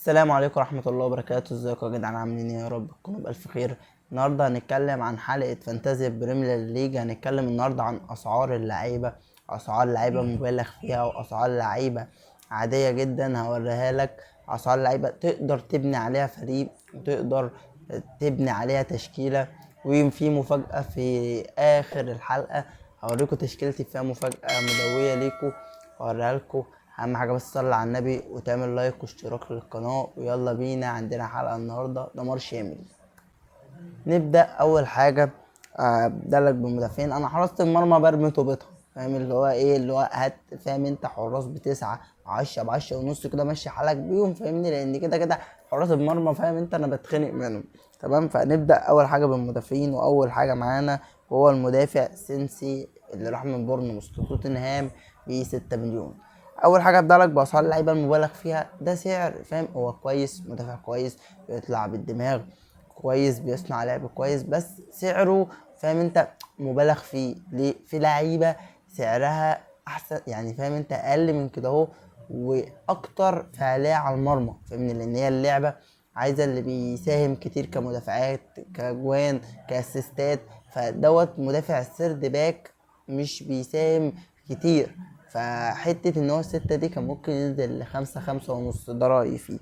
السلام عليكم ورحمة الله وبركاته. ازيكم يا جدعان؟ عاملين ايه؟ يا رب تكونوا بألف خير. النهاردة هنتكلم عن حلقة فانتازيا بريمير ليج. هنتكلم النهاردة عن أسعار اللعيبة، أسعار لعيبة مبالغ فيها وأسعار لعيبة عادية جدا. هوريها لك أسعار لعيبة تقدر تبني عليها فريق وتقدر تبني عليها تشكيلة. وفي مفاجأة في آخر الحلقة، هوريكم تشكيلتي فيها مفاجأة مدوية ليكم هوريها لكم. اهم حاجه بس تصلي على النبي وتعمل لايك واشتراك للقناه، ويلا بينا عندنا حلقه النهارده دمار شامل. نبدا اول حاجه. ابدا لك بالمدافعين. انا حراسه المرمى برمي طوبتها، فاهم اللي هو ايه اللي هو هات، فاهم انت حراس بتسعة ب10 ب10 ونص كده ماشي حالك بيهم، فاهمني؟ لان كده كده حراس المرمى، فاهم انت، انا بتخنق منهم. تمام، فنبدا اول حاجه بالمدافعين. واول حاجه معانا هو المدافع سينسي اللي راح من بورنموث لتوتنهام ب 6 مليون. اول حاجه ابدا لك باسعار اللعيبه المبالغ فيها. ده سعر، فاهم، هو كويس، مدافع كويس بيطلع بالدماغ كويس، بيصنع لعب كويس، بس سعره، فاهم انت، مبالغ فيه. ليه؟ في لعيبه سعرها احسن، يعني فاهم انت، اقل من كده اهو واكتر فعاليه على المرمى، فاهمني؟ لان هي اللعبه عايزه اللي بيساهم كتير كمدافعات، كجوان، كاسيستات. فدوت مدافع السيرد باك مش بيساهم كتير. فحتة ان هو الستة دي كان ممكن ينزل لخمسة، خمسة ونص، ده رأيي فيه.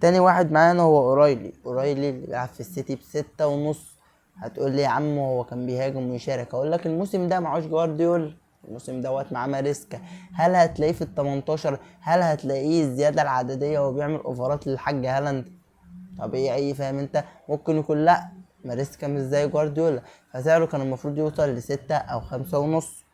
تاني واحد معانا هو اورايلي اللي بيلعب في السيتي بستة ونص. هتقول لي يا عم هو كان بيهاجم ويشارك، اقول لك الموسم ده معهوش جوارديول، الموسم دوت معاه ماريسكا. هل هتلاقيه في ال18؟ هل هتلاقيه الزيادة العددية وهو بيعمل اوفرات للحاج هالاند؟ طبيعي، فاهم انت، ممكن يكون لا، ماريسكا مش زي جوارديولا، فسعره كان المفروض يوصل لستة او خمسة ونص.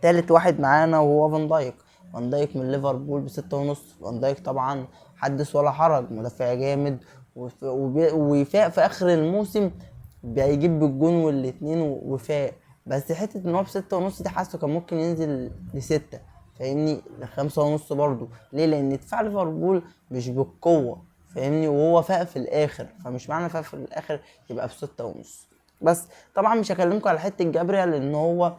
تالت واحد معانا وهو فان دايك. فان دايك من ليفربول بستة ونص. فان دايك طبعا حدث ولا حرج، مدافع جامد وفاق في اخر الموسم، بيجيب بالجون والاتنين وفاق. بس حتة ان هو بستة ونص دي حاسه كان ممكن ينزل لستة، فاهمني، لخمسة ونص برضو. ليه؟ لان دفاع ليفربول مش بالقوة، فاهمني، وهو فاق في الاخر، فمش معنى فاق في الاخر يبقى بستة ونص. بس طبعا مش هكلمكم على حتة جابريال لان هو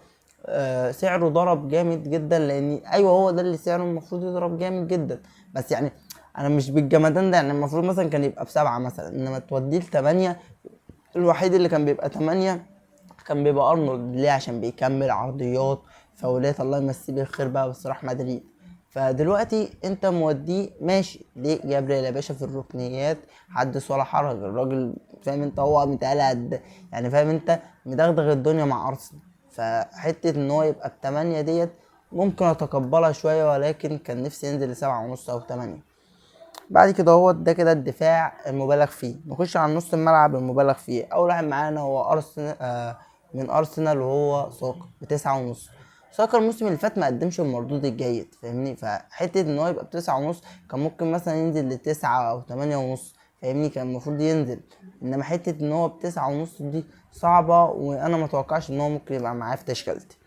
سعره ضرب جامد جدا، لان ايوه هو ده اللي سعره المفروض يضرب جامد جدا. بس يعني انا مش بالجمدان ده، يعني المفروض مثلا كان يبقى ب7 مثلا، انما توديه ل8. الوحيد اللي كان بيبقى 8 كان بيبقى ارنولد. ليه؟ عشان بيكمل عرضيات، فاولات، الله يمسيه بالخير بقى، بس راح مدريد. فدلوقتي انت موديه ماشي. ليه؟ جابريل يا باشا في الركنيات حدث ولا حرج، الراجل فاهم انت، هو متقال قد، يعني فاهم انت، مدغدغ الدنيا مع ارسنال. فحته ان هو يبقى ب8 ديت ممكن اتقبلها شويه، ولكن كان نفسي ينزل ل7 ونص او 8. بعد كده هو ده كده الدفاع المبالغ فيه. نخش على نص الملعب المبالغ فيه. اول واحد معانا هو ارسنال، من ارسنال، وهو ساكا ب9 ونص. ساكا الموسم اللي فات ما قدمش المردود الجيد، فاهمني؟ فحته ان هو يبقى ب9 ونص كان ممكن مثلا ينزل ل9 او 8 ونص، فاهمني، كان المفروض ينزل. انما حته ان هو ب9 ونص دي صعبه، وانا متوقعش ان هو ممكن يبقى معاه في تشكيلتي.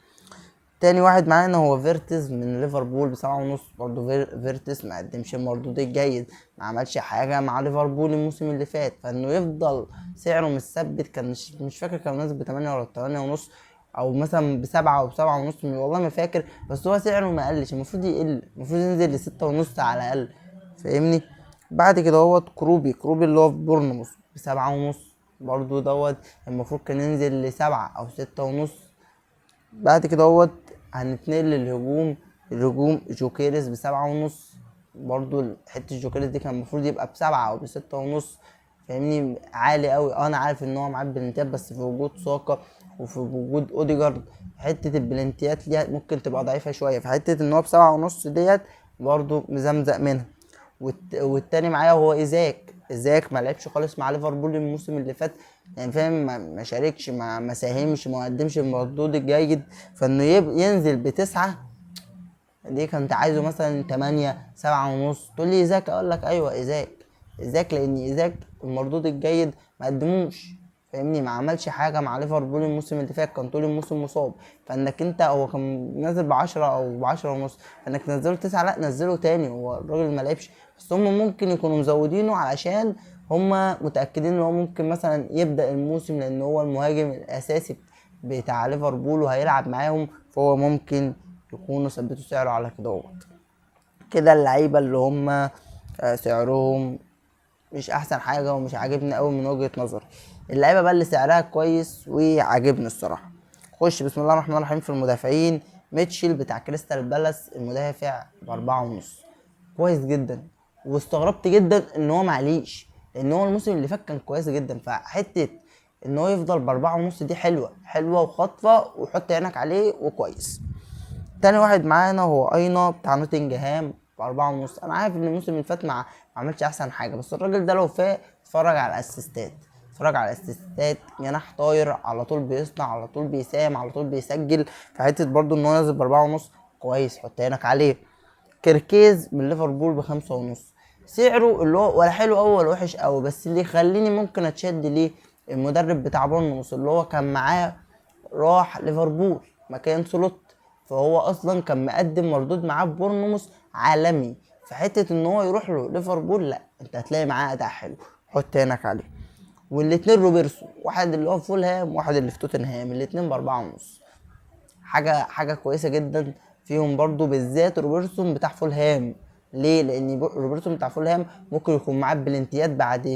تاني واحد معانا هو فيرتز من ليفربول ب7 ونص. برضه فيرتز ما قدمش المردود الجيد، ما عملش حاجة مع ليفربول الموسم اللي فات. فانه يفضل سعره مثبت، كان مش فاكر كان نازل ب8 ولا ب8 ونص، او مثلا ب7 او ب7 ونص، والله ما فاكر. بس هو سعره ما قلش، المفروض يقل، المفروض ينزل ل6 ونص على الاقل، فاهمني؟ بعد كده هو كروبي اللي هو في بورنموث ب7 ونص. برضه دوت المفروض كان ينزل ل7 او 6 ونص. بعد كده هنتنقل للهجوم. الهجوم جوكيريس ب7 ونص. برضو حته الجوكيريس دي كان المفروض يبقى ب7 او ب6 ونص، فاهمني؟ عالي قوي. انا عارف ان هو معاه بلنتيات، بس في وجود ساكا وفي وجود اوديجارد حته البلنتيات ليها ممكن تبقى ضعيفه شويه. فحته ان هو ب7 ونص ديت برضو مزمزق منها. والتاني معايا هو ايزاك ما لعبش خالص مع ليفربول الموسم اللي فات، يعني فاهم، ما شاركش، ما ساهمش، ما قدمش المردود الجيد. فانه ينزل ب9 دي كنت عايزه مثلا 8، 7 ونص. تقول لي ايزاك، اقول لك ايوه ايزاك لان ايزاك المردود الجيد ما قدموش، فاهمني؟ ما عملش حاجه مع ليفربول الموسم اللي فات، كان طول الموسم مصاب. فانك انت، هو كان نازل ب10 او ب10 ونص، فانك تنزله 9، لا نزله تاني، هو الراجل ما لعبش. بس هم ممكن يكونوا مزودينه علشان هم متاكدين ان هو ممكن مثلا يبدا الموسم، لان هو المهاجم الاساسي بتاع ليفربول وهيلعب معاهم، فهو ممكن يكونوا ثبتوا سعره على كده. كده اللعيبه اللي هم سعرهم مش احسن حاجه ومش عاجبني قوي من وجهه نظري. اللعيبه بقى اللي سعرها كويس وعاجبني الصراحه، خش بسم الله الرحمن الرحيم في المدافعين. ميتشل بتاع كريستال بالاس المدافع ب4.5، كويس جدا. واستغربت جدا ان هو معليش، لان هو الموسم اللي فات كان كويس جدا، فحته ان هو يفضل ب4.5 دي حلوه حلوه وخاطفه، وحط عينك عليه وكويس. تاني واحد معانا هو اينا بتاع نوتنجهام ب4.5. انا عارف ان الموسم اللي فات ما عملش احسن حاجه، بس الراجل ده لو فاق اتفرج على الاسيستات، اتفرج على الاسيستات، جناح طاير على طول، بيصنع على طول، بيساهم على طول، بيسجل. في حته برضو ان هو نازل ب4.5 كويس، حط عينك عليه. كيركيز من ليفربول ب5.5، سعره اللي هو ولا حلو قوي ولا وحش قوي، بس اللي يخليني ممكن اتشد ليه المدرب بتاع بورنموث اللي هو كان معاه راح ليفربول مكان سلوت، فهو اصلا كان مقدم مردود معاه في بورنموث عالمي. في حته ان هو يروح له ليفربول، لا انت هتلاقي معاه اداء حلو، حط عينك عليه. والاتنين روبرتسو، واحد اللي هو في فولهام وواحد اللي في توتنهام، الاتنين ب4.5، حاجه كويسه جدا فيهم. برضو بالذات روبرتسون بتاع فولهام، ليه؟ لان روبرتسون بتاع فولهام ممكن يكون معاه بلنتيات بعد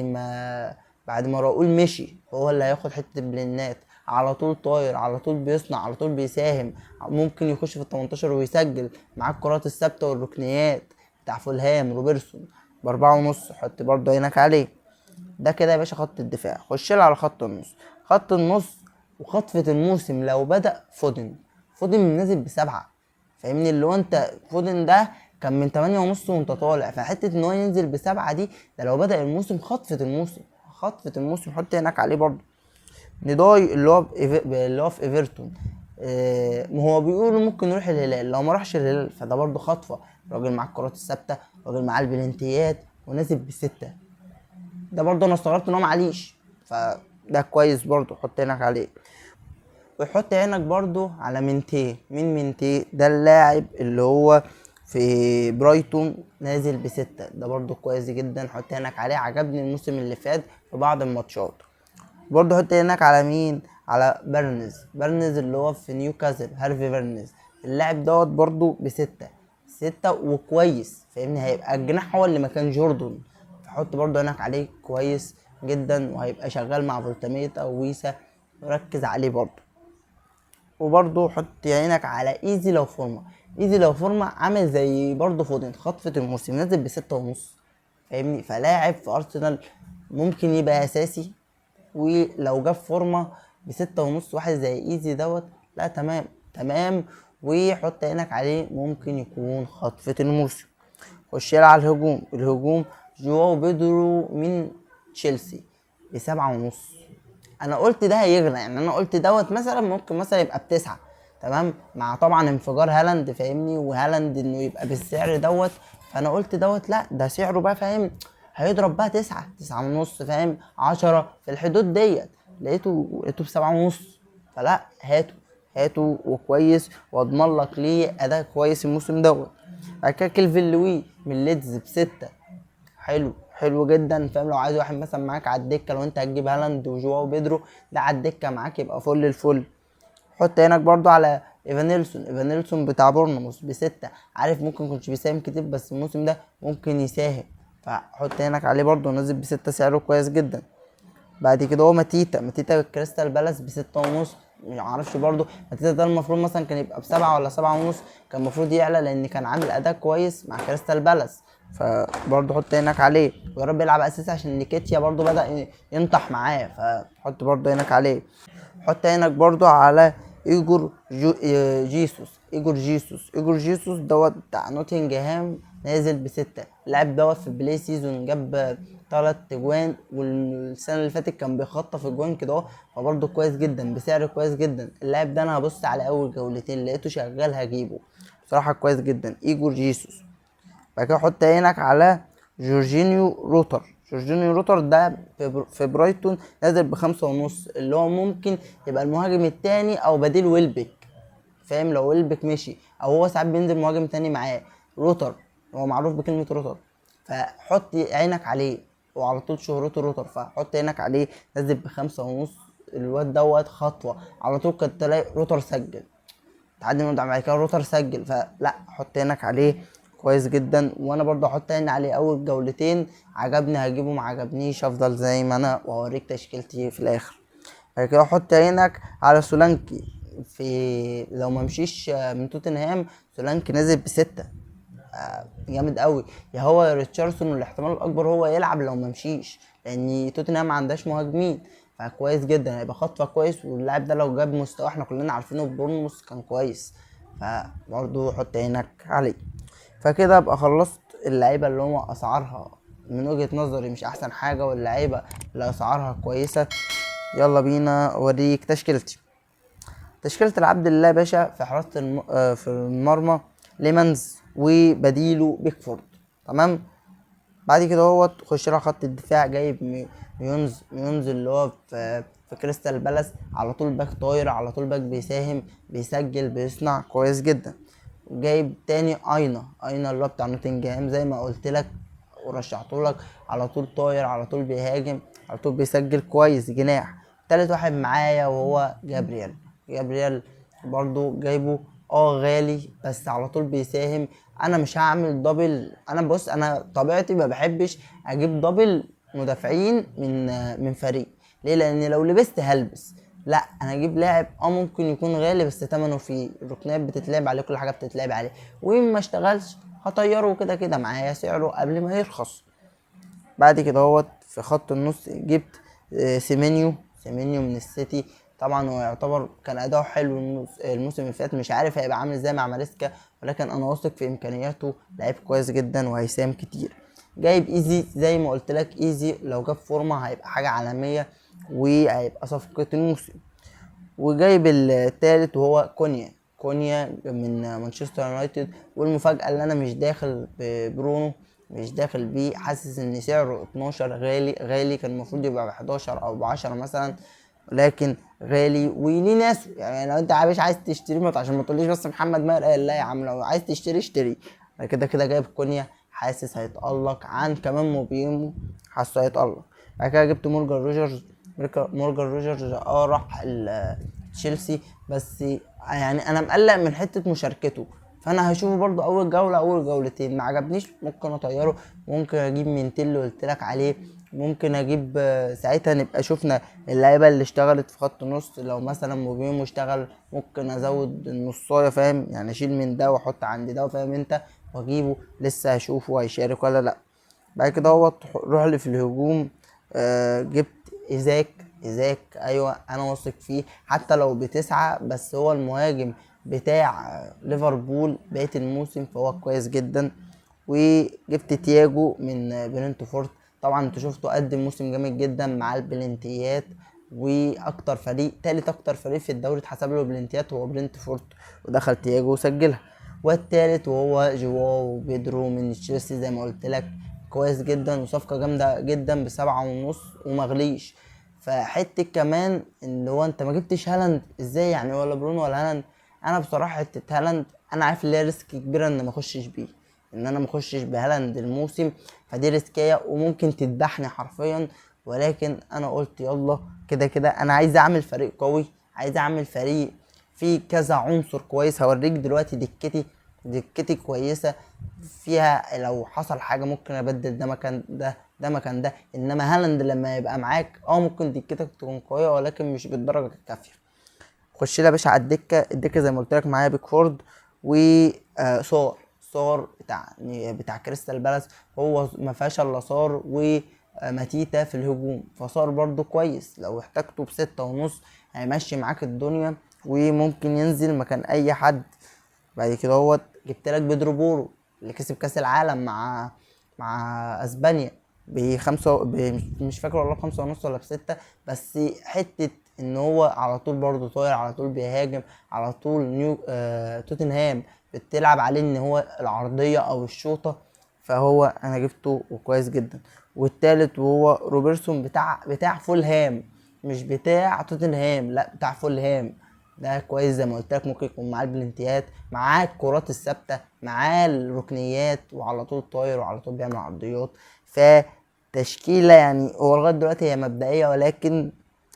ما راؤول مشي، هو اللي هياخد حته البلنات، على طول طاير، على طول بيصنع، على طول بيساهم، ممكن يخش في ال18 ويسجل معاه الكرات الثابته والركنيات. بتاع فولهام روبرتسون ب4.5، حط برضو عينك عليه. ده كده يا باشا خط الدفاع. خش على خط النص. خط النص وخطفة الموسم لو بدأ فودن نازل ب7، فاهمني؟ اللي هو انت فودن ده كان من 8.5 وانت طالع، فحتة ان هو ينزل ب7 دي، ده لو بدأ الموسم خطفة الموسم، حط هناك عليه برضه. نداي اللي هو في ايفرتون، ما هو بيقولوا ممكن يروح الهلال، لو ما راحش الهلال فده برضه خطفة. راجل معاه الكرات الثابتة، راجل معاه البلنتيات، ونازل ب6، ده برضه انا استغربت ان هو معليش، فده كويس برضه، حط عينك عليه. ويحط عينك برضه على منتي ده اللاعب اللي هو في برايتون نازل ب6، ده برضه كويس جدا، حط عينك عليه، عجبني الموسم اللي فات في بعض الماتشات. برضه حط عينك على مين؟ على بيرنز اللي هو في نيوكاسل، هارفي بيرنز، اللاعب دوت برضه ب6 وكويس، فاهمني؟ هيبقى الجناح هو اللي مكان جوردون، فحط برضه عينك عليه، كويس جدا، وهيبقى شغال مع فولتاميتا وويسا، ركز عليه برضه. وبرضه حط عينك على ايزي لو فورما عامل زي برضه فودن، خطفة الموسم نازل ب6.5، فاهمني؟ فلاعب في ارسنال ممكن يبقى اساسي، ولو جاب فورمه ب6.5، واحد زي ايزي دوت، لا تمام تمام. وحط عينك عليه، ممكن يكون خطفة الموسم. خش على الهجوم جواو بيدرو من تشيلسي ب7.5. انا قلت ده هيغلى، يعني انا قلت دوت مثلا ممكن مثلا يبقى ب9، تمام، مع طبعا انفجار هالاند، فاهمني؟ وهالاند انه يبقى بالسعر دوت، فانا قلت دوت لا ده سعره بقى، فاهم؟ هيضرب بقى 9.5، فاهم؟ 10 في الحدود ديت. لقيته ب7.5، فلا هاته وكويس، واضمن لك ليه اداء كويس الموسم دوت. بعد كده كيلفين لوي من ليدز ب6، حلو جدا، فاهم؟ لو عايز واحد مثلا معاك على الدكه، لو انت هتجيب هالاند وجواو بيدرو، ده على الدكه معاك يبقى فل الفل. حط هناك برضو على ايفانيلسون بتاع بورنموث ب6، عارف ممكن كنتش بيساهم كتير، بس الموسم ده ممكن يساهم، فحط هناك عليه برضو، نازل ب6، سعره كويس جدا. بعد كده هو ماتيتا كريستال بالاس ب6.5، مش عارفش برضو. ماتيتا ده المفروض مثلا كان يبقى ب7 ولا 7.5، كان المفروض يعلى لان كان عامل اداء كويس مع كريستال بالاس، فبرضو حط هناك عليه. ويا رب يلعب اساسي عشان نيكيتيا برضو بدأ ينطح معاه، فحط برضو هناك عليه. حط عينك برضو على ايجور جيسوس دوت بتاع نوتنجهام، نازل ب6. اللاعب دوت في البلاي سيزون جاب 3 اجوان، والسنه اللي فاتت كان بيخطف اجوان كده اهو، فبرضه كويس جدا بسعر كويس جدا. اللاعب ده انا هبص على اول جولتين لقيته شغال هجيبه، بصراحه كويس جدا ايجور جيسوس. بعد كده حط عينك على جورجينيو روتر ده في برايتون نازل ب5.5، اللي هو ممكن يبقى المهاجم التاني او بديل ويلبك، فاهم؟ لو ويلبك مشي، او هو ساعات بينزل مهاجم تاني معاه. روتر هو معروف بكلمة روتر، فحط عينك عليه، وعلى طول شهرته روتر، فحط عينك عليه، نازل ب5.5. الواد دوت خطوة على طول، كنت تلاقي روتر سجل، تعدي من بعد كده روتر سجل، فلا حط عينك عليه كويس جدا. وانا برضو احط عين عليه اول جولتين، عجبني هجيبه، ما عجبنيش افضل زي ما انا وهوريك تشكيلتي في الاخر. بعد كده حط عينك على سولانكي. في لو ما مشيش من توتنهام، سولانكي نازل ب6، جامد قوي. يا هو يا ريتشاردسون، والاحتمال الاكبر هو يلعب لو ما مشيش، لان توتنهام ما عندهاش مهاجمين. فكويس جدا، هيبقى خطوه كويس. واللاعب ده لو جاب مستوى احنا كلنا عارفينه بورنموث كان كويس، فبرضه حط عينك عليه. فكده ابقى خلصت اللعيبه اللي هم اسعارها من وجهه نظري مش احسن حاجه، واللعيبه اللي اسعارها كويسه. يلا بينا اوريك تشكيلتي. تشكيلة العبد لله يا باشا: في حراسة في المرمى ليمنز، وبديله بيكفورد. تمام. بعد كده هو تخش لها خط الدفاع، جايب ميونز اللي هو في كريستال بالاس، على طول باك طاير، على طول باك بيساهم، بيسجل، بيصنع كويس جدا. جايب تاني اينا اللي هو بتاع نوتنجهام زي ما قلت لك ورشحته لك، على طول طاير، على طول بيهاجم، على طول بيسجل كويس، جناح. تالت واحد معايا وهو جابريال برضو جايبه، غالي بس على طول بيساهم. انا مش هعمل دبل. انا بص، انا طبيعتي ما بحبش اجيب دبل مدافعين من فريق. ليه؟ لان لو لبست هلبس. لا، انا اجيب لاعب ممكن يكون غالي بس ثمنه فيه، الركنات بتتلعب عليه، كل حاجه بتتلعب عليه، وإن ما اشتغلش هطيره كده كده معايا سعره قبل ما يرخص. بعد كده هو في خط النص جبت سيمينيو من السيتي. طبعا هو يعتبر كان اداؤه حلو الموسم اللي فات، مش عارف هيبقى عامل ازاي مع ماريسكا، ولكن انا واثق في امكانياته، لعيب كويس جدا وهيساهم كتير. جايب ايزي زي ما قلت لك، ايزي لو جاب فورمه هيبقى حاجه عالميه، وهيبقى صفقه الموسم. وجايب التالت وهو كونيا من مانشستر يونايتد. والمفاجأة اللي انا مش داخل ببرونو، مش داخل بيه، حاسس ان سعره 12 غالي كان المفروض يبقى ب 11 او ب 10 مثلا، لكن غالي وليه ناس. يعني لو انت مش عايز تشتري، ما عشان ما تقوليش بس محمد ماهر قال لا يا عم، لو عايز تشتري اشتري. انا كده كده جايب كونيا، حاسس هيتألق عن كمان موبيمو، حاسه هيتألق. بعد كده جبت مورجان روجرز راح تشيلسي، بس يعني انا مقلق من حته مشاركته، فانا هشوفه برضو اول جوله اول جولتين، ما عجبنيش ممكن اطيره. ممكن اجيب مينتيل اللي قلت لك عليه، ممكن اجيب ساعتها نبقى شفنا اللعيبه اللي اشتغلت في خط النص. لو مثلا موبيمو اشتغل ممكن ازود النصايه، فاهم يعني، اشيل من ده واحط عند ده، فاهم انت، واجيبه لسه هشوفه هيشارك ولا لا. بعد كده هو روح لي في الهجوم. جبت ايزاك، ايوه انا واثق فيه، حتى لو ب9، بس هو المهاجم بتاع ليفربول بقية الموسم، فهو كويس جدا. وجبت تياجو من برنتفورد. طبعا انتوا شفتوا قدم موسم جامد جدا مع البلنتيات، واكتر فريق، تالت اكتر فريق في الدوري اتحسب له بلنتيات هو برنتفورد، ودخل تياجو وسجلها. والتالت وهو جواو بيدرو من تشيلسي زي ما قلت لك، كويس جدا وصفقه جامده جدا ب7.5 ومغليش. فحته كمان ان هو انت ما جبتش هالاند ازاي يعني، ولا برونو ولا هالاند. انا بصراحه حته هالاند انا عارف ان هي ريسك كبيره ان ما اخشش بيه، ان انا ما اخشش بهالاند الموسم، فدي ريسكيه وممكن تذبحني حرفيا. ولكن انا قلت يلا، كده كده انا عايز اعمل فريق قوي، عايز اعمل فريق فيه كذا عنصر كويس. هوريك دلوقتي دكتي كويسه، فيها لو حصل حاجه ممكن ابدل ده مكان ده مكان ده. انما هالاند لما يبقى معاك ممكن دكتك تكون قويه، ولكن مش بالدرجه الكافيه. خش لي يا باشا على الدكه زي ما قلت لك معايا بيكفورد صار بتاع كريستال بالاس. هو ما فيهاش الا صار وماتيتا في الهجوم، فصار برضو كويس لو احتاجته ب6.5 هيمشي معاك الدنيا، وممكن ينزل مكان اي حد. بعد كده هو جبت لك بيدرو بورو اللي كسب كاس العالم مع اسبانيا مش فاكر والله ب5.5 ولا ب6. بس حته ان هو على طول برضه طاير، على طول بيهاجم، على طول توتنهام بتلعب عليه ان هو العرضيه او الشوطه، فهو انا جبته وكويس جدا. والتالت وهو روبرتسون بتاع فولهام، مش بتاع توتنهام، لا بتاع فولهام. ده كويس زي ما قلت لك، ممكن يكون معاه البلنتيات، معاه الكرات الثابته، معاه الركنيات، وعلى طول طاير، وعلى طول بيعمل عرضيات. فتشكيله يعني هو لغايه دلوقتي هي مبدئيه، ولكن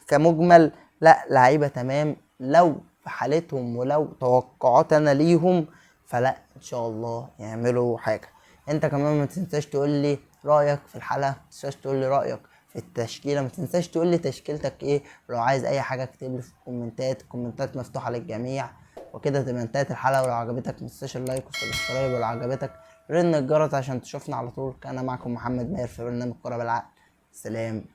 كمجمل لا، لعيبه تمام. لو في حالتهم ولو توقعات انا ليهم، فلا ان شاء الله يعملوا حاجه. انت كمان ما تنساش تقول لي رايك في الحلقه، ما تنساش تقول لي رايك في التشكيله، ما تنساش تقول لي تشكيلتك ايه، ولو عايز اي حاجه اكتب لي في الكومنتات، الكومنتات مفتوحه للجميع. وكده تبقى انتهت الحلقه، ولو عجبتك ما تنساش اللايك والسبسكرايب، ولو عجبتك رن الجرس عشان تشوفنا على طول. كان معكم محمد ماهر في برنامج كرة بالعقل. سلام.